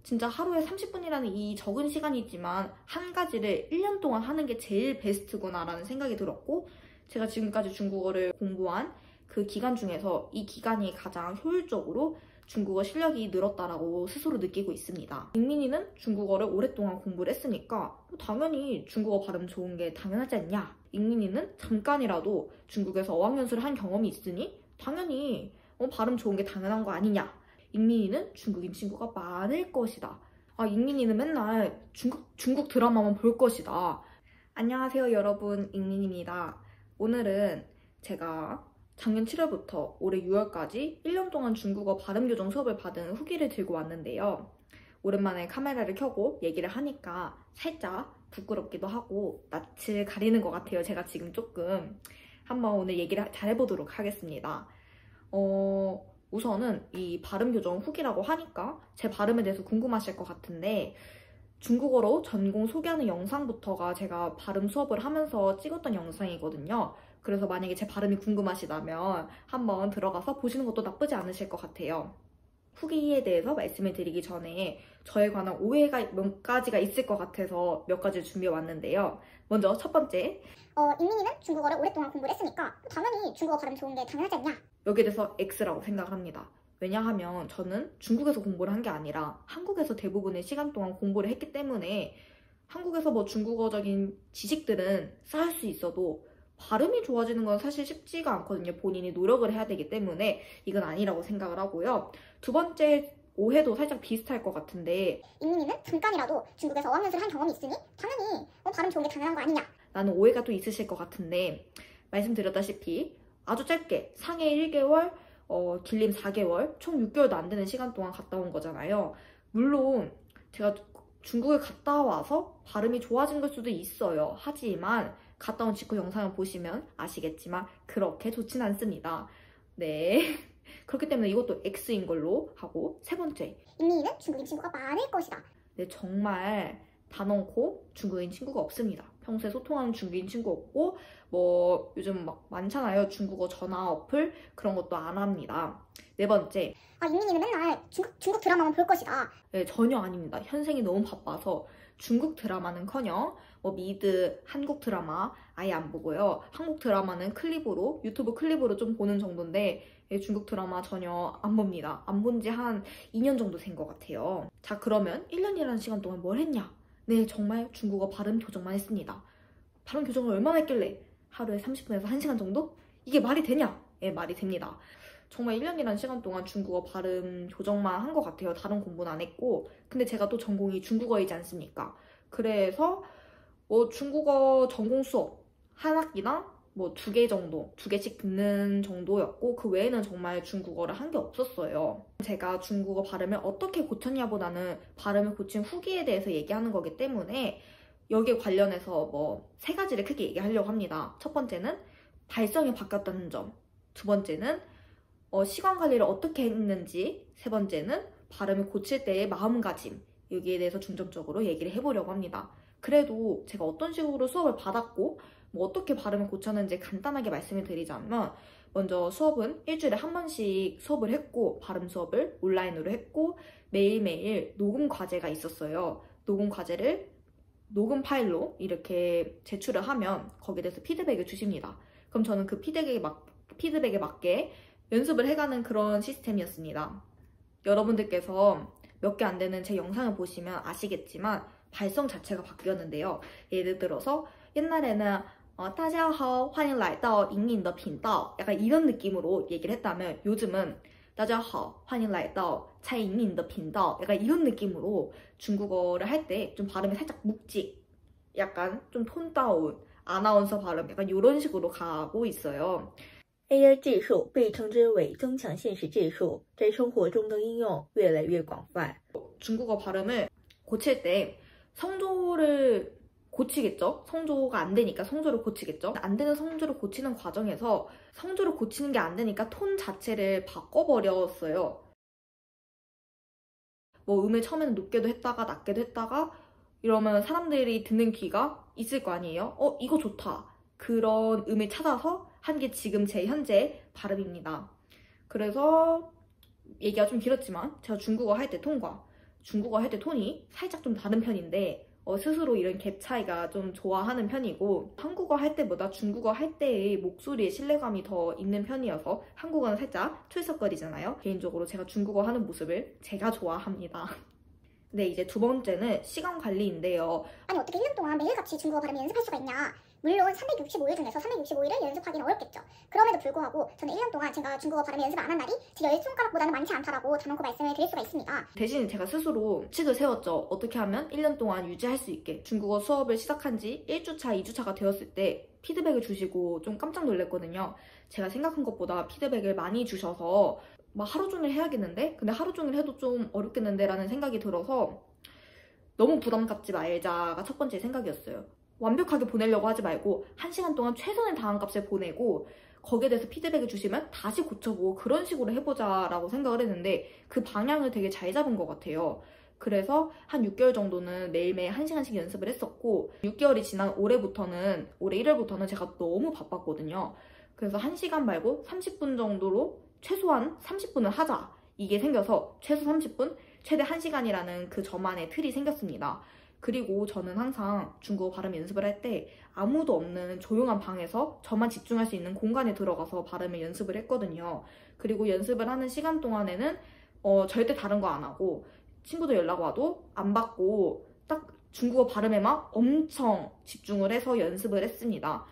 진짜 하루에 30분이라는 이 적은 시간이지만 한 가지를 1년 동안 하는 게 제일 베스트구나라는 생각이 들었고, 제가 지금까지 중국어를 공부한 그 기간 중에서 이 기간이 가장 효율적으로 중국어 실력이 늘었다라고 스스로 느끼고 있습니다. 잉민이는 중국어를 오랫동안 공부를 했으니까 당연히 중국어 발음 좋은 게 당연하지 않냐? 잉민이는 잠깐이라도 중국에서 어학연수를 한 경험이 있으니 당연히 발음 좋은 게 당연한 거 아니냐? 잉민이는 중국인 친구가 많을 것이다. 잉민이는 맨날 중국 드라마만 볼 것이다. 안녕하세요 여러분, 잉민입니다. 오늘은 제가 작년 7월부터 올해 6월까지 1년 동안 중국어 발음 교정 수업을 받은 후기를 들고 왔는데요. 오랜만에 카메라를 켜고 얘기를 하니까 살짝 부끄럽기도 하고 낯을 가리는 것 같아요. 제가 지금 조금 한번 오늘 얘기를 잘 해보도록 하겠습니다. 우선은 이 발음 교정 후기라고 하니까 제 발음에 대해서 궁금하실 것 같은데, 중국어로 전공 소개하는 영상부터가 제가 발음 수업을 하면서 찍었던 영상이거든요. 그래서 만약에 제 발음이 궁금하시다면 한번 들어가서 보시는 것도 나쁘지 않으실 것 같아요. 후기에 대해서 말씀을 드리기 전에 저에 관한 오해가 몇 가지가 있을 것 같아서 몇 가지를 준비해 왔는데요. 먼저 첫 번째, 잉민이는 중국어를 오랫동안 공부를 했으니까 당연히 중국어 발음 좋은 게 당연하지 않냐? 여기에 대해서 X라고 생각을 합니다. 왜냐하면 저는 중국에서 공부를 한 게 아니라 한국에서 대부분의 시간 동안 공부를 했기 때문에 한국에서 뭐 중국어적인 지식들은 쌓을 수 있어도 발음이 좋아지는 건 사실 쉽지가 않거든요. 본인이 노력을 해야 되기 때문에 이건 아니라고 생각을 하고요. 두 번째 오해도 살짝 비슷할 것 같은데, 잉민이는 잠깐이라도 중국에서 어학연수를 한 경험이 있으니 당연히 발음 좋은 게 당연한 거 아니냐? 라는 오해가 또 있으실 것 같은데, 말씀드렸다시피 아주 짧게 상해 1개월, 길림 4개월, 총 6개월도 안 되는 시간 동안 갔다 온 거잖아요. 물론 제가 중국에 갔다 와서 발음이 좋아진 걸 수도 있어요. 하지만 갔다 온 직후 영상을 보시면 아시겠지만 그렇게 좋진 않습니다. 네. 그렇기 때문에 이것도 X인 걸로 하고, 세 번째, 잉민이는 중국인 친구가 많을 것이다. 네, 정말 단언코 중국인 친구가 없습니다. 평소에 소통하는 중국인 친구 없고, 뭐 요즘 막 많잖아요. 중국어 전화 어플, 그런 것도 안 합니다. 네 번째, 잉민이는 맨날 중국 드라마만 볼 것이다. 네, 전혀 아닙니다. 현생이 너무 바빠서 중국 드라마는커녕 뭐 미드, 한국 드라마 아예 안 보고요. 한국 드라마는 클립으로, 유튜브 클립으로 좀 보는 정도인데 중국 드라마 전혀 안 봅니다. 안 본 지 한 2년 정도 된 것 같아요. 자, 그러면 1년이라는 시간 동안 뭘 했냐? 네, 정말 중국어 발음 교정만 했습니다. 발음 교정을 얼마나 했길래 하루에 30분에서 1시간 정도? 이게 말이 되냐? 예, 말이 됩니다. 정말 1년이라는 시간 동안 중국어 발음 교정만 한 것 같아요. 다른 공부는 안 했고. 근데 제가 또 전공이 중국어이지 않습니까? 그래서 뭐 중국어 전공 수업 한 학기당 뭐 2개 정도, 2개씩 듣는 정도였고, 그 외에는 정말 중국어를 한 게 없었어요. 제가 중국어 발음을 어떻게 고쳤냐보다는 발음을 고친 후기에 대해서 얘기하는 거기 때문에 여기에 관련해서 뭐 3가지를 크게 얘기하려고 합니다. 첫 번째는 발성이 바뀌었다는 점, 두 번째는 시간 관리를 어떻게 했는지, 세 번째는 발음을 고칠 때의 마음가짐, 여기에 대해서 중점적으로 얘기를 해보려고 합니다. 그래도 제가 어떤 식으로 수업을 받았고 뭐 어떻게 발음을 고쳤는지 간단하게 말씀을 드리자면, 먼저 수업은 일주일에 한 번씩 수업을 했고, 발음 수업을 온라인으로 했고, 매일매일 녹음 과제가 있었어요. 녹음 과제를 녹음 파일로 이렇게 제출을 하면 거기에 대해서 피드백을 주십니다. 그럼 저는 그 피드백에 맞게 연습을 해가는 그런 시스템이었습니다. 여러분들께서 몇 개 안 되는 제 영상을 보시면 아시겠지만 발성 자체가 바뀌었는데요. 예를 들어서 옛날에는 大家好,欢迎来到잉인的频道 약간 이런 느낌으로 얘기를 했다면, 요즘은 大家好,欢迎来到蔡잉인的频道 약간 이런 느낌으로 중국어를 할 때 좀 발음이 살짝 묵직, 약간 좀 톤 다운 아나운서 발음, 약간 이런 식으로 가고 있어요. AR 技术被称之为增强现实技术，在生活中的应用越来越广泛。 중국어 발음을 고칠 때 성조를 고치겠죠? 성조가 안 되니까 성조를 고치겠죠? 안 되는 성조를 고치는 과정에서 성조를 고치는 게 안 되니까 톤 자체를 바꿔버렸어요. 뭐 음을 처음에는 높게도 했다가 낮게도 했다가 이러면 사람들이 듣는 귀가 있을 거 아니에요? 이거 좋다. 그런 음을 찾아서 한 게 지금 제 현재 발음입니다. 그래서 얘기가 좀 길었지만 제가 중국어 할 때 통과, 중국어 할 때 톤이 살짝 좀 다른 편인데 스스로 이런 갭 차이가 좀 좋아하는 편이고 한국어 할 때보다 중국어 할 때의 목소리에 신뢰감이 더 있는 편이어서 한국어는 살짝 출석거리잖아요. 개인적으로 제가 중국어 하는 모습을 제가 좋아합니다. 네, 이제 두 번째는 시간 관리인데요. 아니 어떻게 1년 동안 매일같이 중국어 발음 연습할 수가 있냐. 물론 365일 중에서 365일을 연습하기는 어렵겠죠. 그럼에도 불구하고 저는 1년 동안 제가 중국어 발음 연습을 안 한 날이 제 10손가락보다는 많지 않다라고 단언코 말씀을 드릴 수가 있습니다. 대신 제가 스스로칙을 세웠죠. 어떻게 하면 1년 동안 유지할 수 있게. 중국어 수업을 시작한 지 1주차, 2주차가 되었을 때 피드백을 주시고 좀 깜짝 놀랐거든요. 제가 생각한 것보다 피드백을 많이 주셔서 막 하루 종일 해야겠는데? 근데 하루 종일 해도 좀 어렵겠는데? 라는 생각이 들어서 너무 부담 갖지 말자가 첫 번째 생각이었어요. 완벽하게 보내려고 하지 말고 1시간 동안 최선을 다한 값을 보내고 거기에 대해서 피드백을 주시면 다시 고쳐보고 그런 식으로 해보자 라고 생각을 했는데 그 방향을 되게 잘 잡은 것 같아요. 그래서 한 6개월 정도는 매일매일 1시간씩 연습을 했었고 6개월이 지난 올해 1월부터는 제가 너무 바빴거든요. 그래서 1시간 말고 30분 정도로 최소한 30분을 하자 이게 생겨서 최소 30분, 최대 1시간이라는 그 저만의 틀이 생겼습니다. 그리고 저는 항상 중국어 발음 연습을 할 때 아무도 없는 조용한 방에서 저만 집중할 수 있는 공간에 들어가서 발음을 연습을 했거든요. 그리고 연습을 하는 시간 동안에는 절대 다른 거 안 하고 친구들 연락 와도 안 받고 딱 중국어 발음에만 엄청 집중을 해서 연습을 했습니다.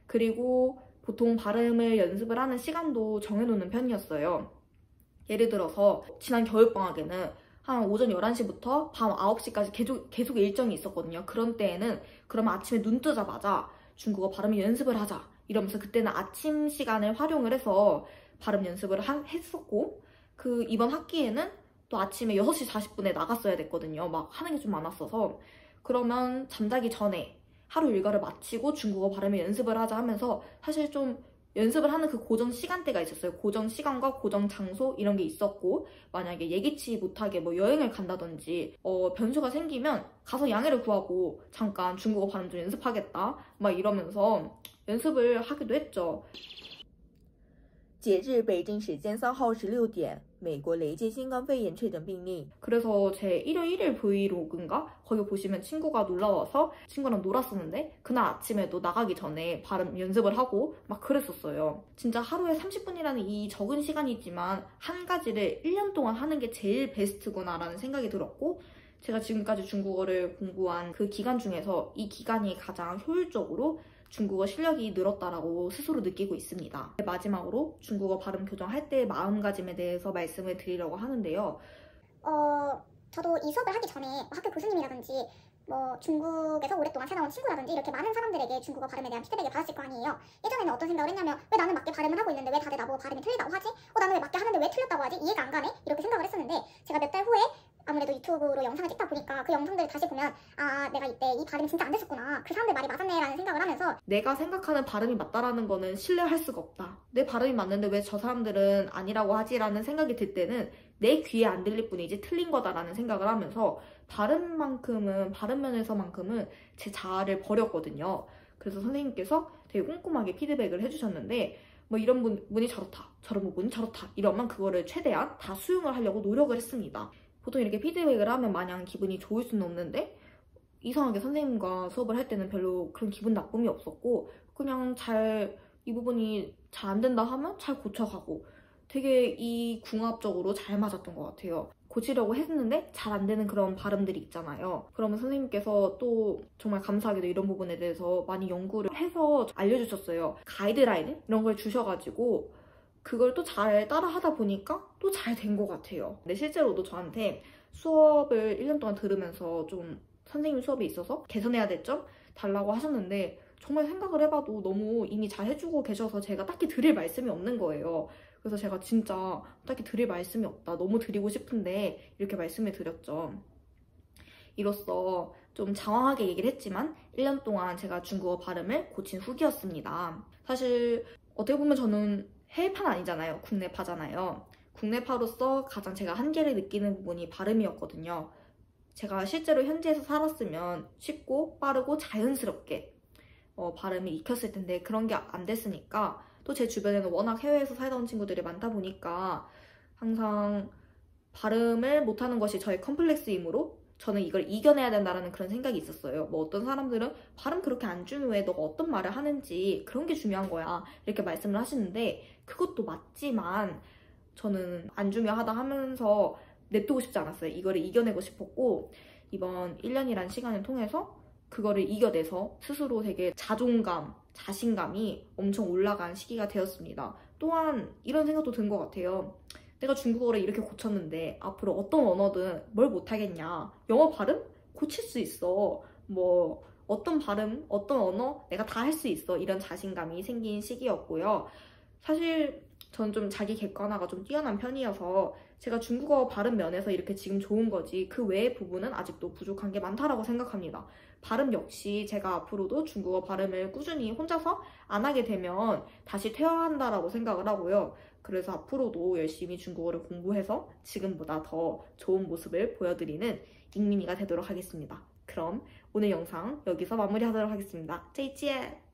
그리고 보통 발음을 연습을 하는 시간도 정해놓는 편이었어요. 예를 들어서 지난 겨울방학에는 한 오전 11시부터 밤 9시까지 계속 일정이 있었거든요. 그런 때에는 그러면 아침에 눈 뜨자마자 중국어 발음 연습을 하자 이러면서 그때는 아침 시간을 활용을 해서 발음 연습을 했었고 그 이번 학기에는 또 아침에 6시 40분에 나갔어야 됐거든요. 막 하는 게 좀 많았어서 그러면 잠자기 전에 하루 일과를 마치고 중국어 발음을 연습을 하자 하면서 사실 좀 연습을 하는 그 고정 시간대가 있었어요. 고정 시간과 고정 장소 이런 게 있었고 만약에 예기치 못하게 뭐 여행을 간다든지 변수가 생기면 가서 양해를 구하고 잠깐 중국어 발음 좀 연습하겠다 막 이러면서 연습을 하기도 했죠. 截至北京时间3号16点，美国累计新冠肺炎确诊病例。 그래서 제 1일 브이로그인가? 거기 보시면 친구가 놀러와서 친구랑 놀았었는데 그날 아침에도 나가기 전에 발음 연습을 하고 막 그랬었어요. 진짜 하루에 30분이라는 이 적은 시간이지만 한 가지를 1년 동안 하는 게 제일 베스트구나 라는 생각이 들었고 제가 지금까지 중국어를 공부한 그 기간 중에서 이 기간이 가장 효율적으로 중국어 실력이 늘었다라고 스스로 느끼고 있습니다. 마지막으로 중국어 발음 교정할 때의 마음가짐에 대해서 말씀을 드리려고 하는데요. 저도 이 수업을 하기 전에 학교 교수님이라든지 뭐 중국에서 오랫동안 살아온 친구라든지 이렇게 많은 사람들에게 중국어 발음에 대한 피드백을 받았을 거 아니에요. 예전에는 어떤 생각을 했냐면 왜 나는 맞게 발음을 하고 있는데 왜 다들 나보고 발음이 틀리다고 하지? 나는 왜 맞게 하는데 왜 틀렸다고 하지? 이해가 안 가네? 이렇게 생각을 했었는데 제가 몇 달 후에 아무래도 유튜브로 영상을 찍다 보니까 그 영상들을 다시 보면 아 내가 이때 이 발음이 진짜 안 됐었구나. 그 사람들 말이 맞았네 라는 생각을 하면서 내가 생각하는 발음이 맞다라는 거는 신뢰할 수가 없다. 내 발음이 맞는데 왜 저 사람들은 아니라고 하지라는 생각이 들 때는 내 귀에 안 들릴 뿐이지 틀린 거다라는 생각을 하면서 발음 면에서만큼은 제 자아를 버렸거든요. 그래서 선생님께서 되게 꼼꼼하게 피드백을 해주셨는데 뭐 이런 부분이 저렇다, 저런 부분이 저렇다 이러면 그거를 최대한 다 수용을 하려고 노력을 했습니다. 보통 이렇게 피드백을 하면 마냥 기분이 좋을 수는 없는데 이상하게 선생님과 수업을 할 때는 별로 그런 기분 나쁨이 없었고 그냥 이 부분이 잘 안 된다 하면 잘 고쳐가고 되게 이 궁합적으로 잘 맞았던 것 같아요. 고치려고 했는데 잘 안 되는 그런 발음들이 있잖아요. 그러면 선생님께서 또 정말 감사하게도 이런 부분에 대해서 많이 연구를 해서 알려주셨어요. 가이드라인 이런 걸 주셔가지고 그걸 또 잘 따라 하다 보니까 또 잘 된 것 같아요. 근데 실제로도 저한테 수업을 1년 동안 들으면서 좀 선생님 수업에 있어서 개선해야 될 점 달라고 하셨는데 정말 생각을 해봐도 너무 이미 잘 해주고 계셔서 제가 딱히 드릴 말씀이 없는 거예요. 그래서 제가 진짜 딱히 드릴 말씀이 없다. 너무 드리고 싶은데 이렇게 말씀을 드렸죠. 이로써 좀 장황하게 얘기를 했지만 1년 동안 제가 중국어 발음을 고친 후기였습니다. 사실 어떻게 보면 저는 해외파는 아니잖아요. 국내파잖아요. 국내파로서 가장 제가 한계를 느끼는 부분이 발음이었거든요. 제가 실제로 현지에서 살았으면 쉽고 빠르고 자연스럽게 발음이 익혔을 텐데 그런 게 안 됐으니까 또 제 주변에는 워낙 해외에서 살다 온 친구들이 많다 보니까 항상 발음을 못하는 것이 저의 컴플렉스이므로 저는 이걸 이겨내야 된다는 그런 생각이 있었어요. 뭐 어떤 사람들은 발음 그렇게 안 중요해. 너가 어떤 말을 하는지 그런 게 중요한 거야. 이렇게 말씀을 하시는데 그것도 맞지만 저는 안 중요하다 하면서 냅두고 싶지 않았어요. 이거를 이겨내고 싶었고 이번 1년이란 시간을 통해서 그거를 이겨내서 스스로 되게 자존감, 자신감이 엄청 올라간 시기가 되었습니다. 또한 이런 생각도 든 것 같아요. 내가 중국어를 이렇게 고쳤는데 앞으로 어떤 언어든 뭘 못하겠냐. 영어 발음? 고칠 수 있어. 뭐 어떤 발음, 어떤 언어 내가 다 할 수 있어. 이런 자신감이 생긴 시기였고요. 사실 전 좀 자기 객관화가 좀 뛰어난 편이어서 제가 중국어 발음 면에서 이렇게 지금 좋은 거지 그 외의 부분은 아직도 부족한 게 많다라고 생각합니다. 발음 역시 제가 앞으로도 중국어 발음을 꾸준히 혼자서 안 하게 되면 다시 퇴화한다라고 생각을 하고요. 그래서 앞으로도 열심히 중국어를 공부해서 지금보다 더 좋은 모습을 보여드리는 잉민이가 되도록 하겠습니다. 그럼 오늘 영상 여기서 마무리하도록 하겠습니다. 再见!